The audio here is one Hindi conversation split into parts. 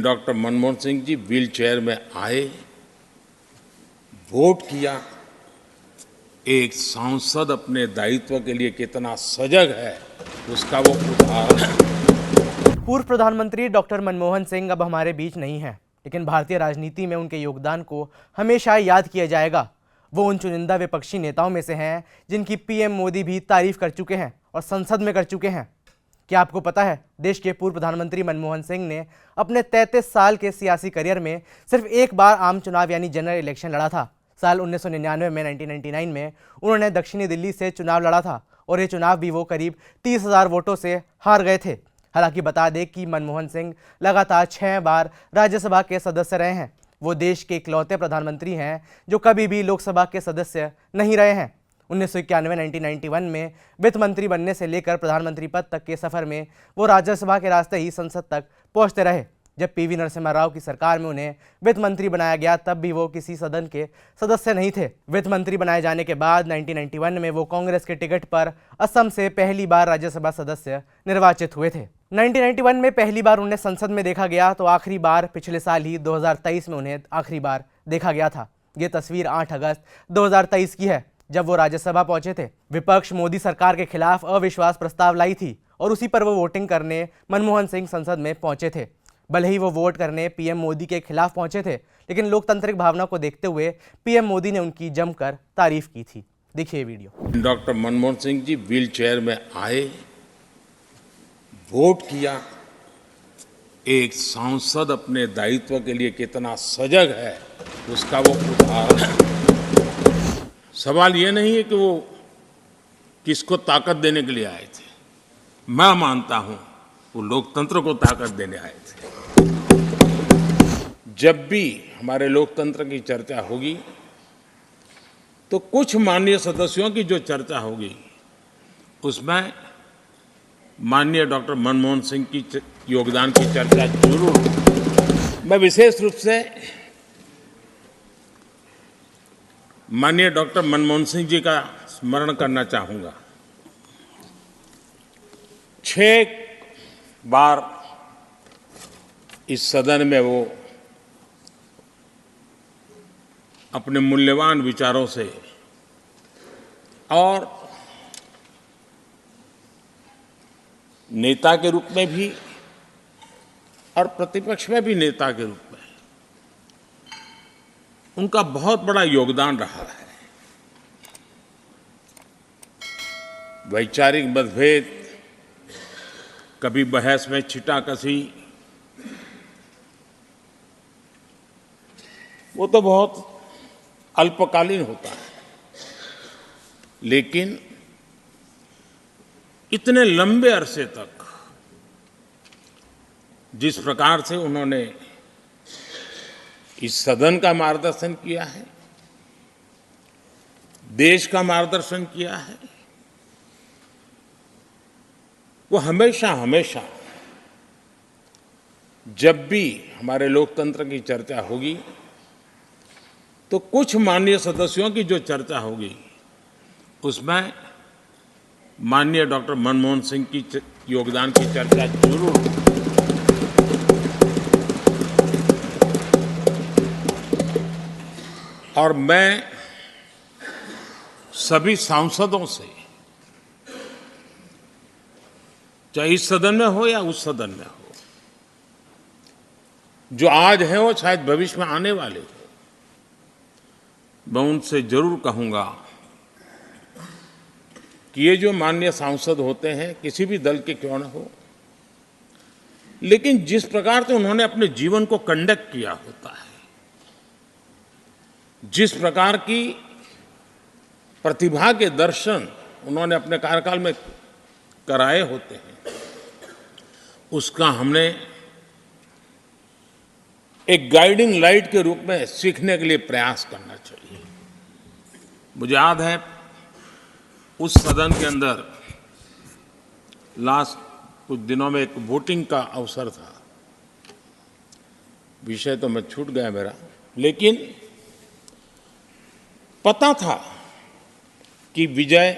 Doctor Manmohan Singh ji wheel chair में आए, वोट किया। एक सांसद अपने दायित्व के लिए कितना सजग है, उसका वो उदाहरण है। पूर्व प्रधानमंत्री डॉक्टर मनमोहन सिंह अब हमारे बीच नहीं हैं, लेकिन भारतीय राजनीति में उनके योगदान को हमेशा याद किया जाएगा। वो उन चुनिंदा विपक्षी नेताओं में से हैं जिनकी पीएम मोदी भी तारीफ कर चुके हैं और संसद में कर चुके हैं। क्या आपको पता है, देश के पूर्व प्रधानमंत्री मनमोहन सिंह ने अपने 33 साल के सियासी करियर में सिर्फ एक बार आम चुनाव यानी जनरल इलेक्शन लड़ा था। साल 1999 में 1999 में उन्होंने दक्षिणी दिल्ली से चुनाव लड़ा था और ये चुनाव भी वो करीब 30,000 वोटों से हार गए थे। हालांकि बता दें कि मनमोहन सिंह लगातार 6 बार राज्यसभा के सदस्य रहे हैं। वो देश के इकलौते प्रधानमंत्री हैं जो कभी भी लोकसभा के सदस्य नहीं रहे हैं। 1991 में वित्त मंत्री बनने से लेकर प्रधानमंत्री पद तक के सफर में वो राज्यसभा के रास्ते ही संसद तक पहुंचते रहे। जब पीवी नरसिम्हा राव की सरकार में उन्हें वित्त मंत्री बनाया गया, तब भी वो किसी सदन के सदस्य नहीं थे। वित्त मंत्री बनाए जाने के बाद 1991 में वो कांग्रेस के टिकट पर असम से पहली बार राज्यसभा सदस्य निर्वाचित हुए थे। 1991 में पहली बार उन्हें संसद में देखा गया तो आखिरी बार पिछले साल ही 2023 में उन्हें आखिरी बार देखा गया था। ये तस्वीर 8 अगस्त 2023 की है, जब वो राज्यसभा पहुंचे थे। विपक्ष मोदी सरकार के खिलाफ अविश्वास प्रस्ताव लाई थी और उसी पर वो वोटिंग करने मनमोहन सिंह संसद में पहुंचे थे। भले ही वो वोट करने पीएम मोदी के खिलाफ पहुंचे थे, लेकिन लोकतांत्रिक भावना को देखते हुए पीएम मोदी ने उनकी जमकर तारीफ की थी। देखिए video. Doctor Manmohan Singh ji wheel chair में आए, वोट किया। एक सांसद अपने दायित्व के लिए कितना सजग है, उसका वो उदाहरण है। सवाल ये नहीं है कि वो किसको ताकत देने के लिए आए थे। मैं मानता हूं वो लोकतंत्र को ताकत देने आए थे। जब भी हमारे लोकतंत्र की चर्चा होगी तो कुछ माननीय सदस्यों की जो चर्चा होगी उसमें माननीय डॉक्टर मनमोहन सिंह की योगदान की चर्चा जरूर होगी। मैं विशेष रूप से माननीय डॉक्टर मनमोहन सिंह जी का स्मरण करना चाहूंगा। 6 बार इस सदन में वो अपने मूल्यवान विचारों से और नेता के रूप में भी और प्रतिपक्ष में भी नेता के रूप में उनका बहुत बड़ा योगदान रहा है। वैचारिक मतभेद, कभी बहस में छिटाकशी, वो तो बहुत अल्पकालीन होता है, लेकिन इतने लंबे अरसे तक जिस प्रकार से उन्होंने इस सदन का मार्गदर्शन किया है, देश का मार्गदर्शन किया है, वो हमेशा हमेशा जब भी हमारे लोकतंत्र की चर्चा होगी तो कुछ माननीय सदस्यों की जो चर्चा होगी उसमें माननीय डॉक्टर मनमोहन सिंह की योगदान की चर्चा जरूर होगी। और मैं सभी सांसदों से, चाहे इस सदन में हो या उस सदन में हो, जो आज है वो शायद भविष्य में आने वाले हो, मैं उनसे जरूर कहूंगा कि ये जो माननीय सांसद होते हैं, किसी भी दल के क्यों न हो, लेकिन जिस प्रकार से उन्होंने अपने जीवन को कंडक्ट किया होता है, जिस प्रकार की प्रतिभा के दर्शन उन्होंने अपने कार्यकाल में कराए होते हैं, उसका हमने एक गाइडिंग लाइट के रूप में सीखने के लिए प्रयास करना चाहिए। मुझे याद है उस सदन के अंदर लास्ट कुछ दिनों में एक वोटिंग का अवसर था, विषय तो मैं छूट गया मेरा, लेकिन पता था कि विजय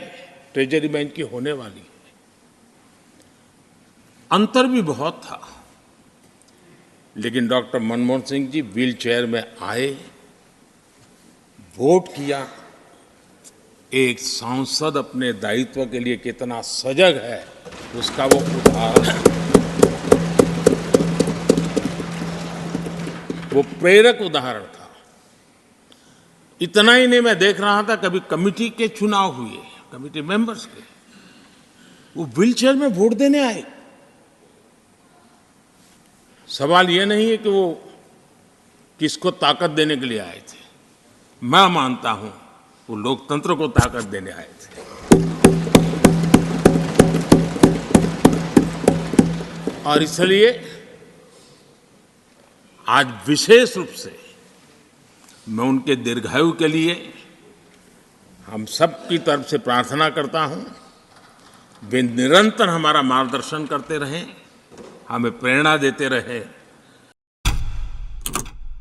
ट्रेजरी बैंक की होने वाली है। अंतर भी बहुत था, लेकिन doctor Manmohan Singh ji wheel chair में आए, वोट किया। एक सांसद अपने दायित्व के लिए कितना सजग है, उसका वो उदाहरण, वो प्रेरक उदाहरण था। इतना ही नहीं, मैं देख रहा था कभी कमेटी के चुनाव हुए, कमेटी मेंबर्स के, वो व्हीलचेयर में वोट देने आए। सवाल ये नहीं है कि वो किसको ताकत देने के लिए आए थे। मैं मानता हूं वो लोकतंत्र को ताकत देने आए थे। और इसलिए आज विशेष रूप से मैं उनके दीर्घायु के लिए हम सब की तरफ से प्रार्थना करता हूं। वे निरंतर हमारा मार्गदर्शन करते रहें, हमें प्रेरणा देते रहें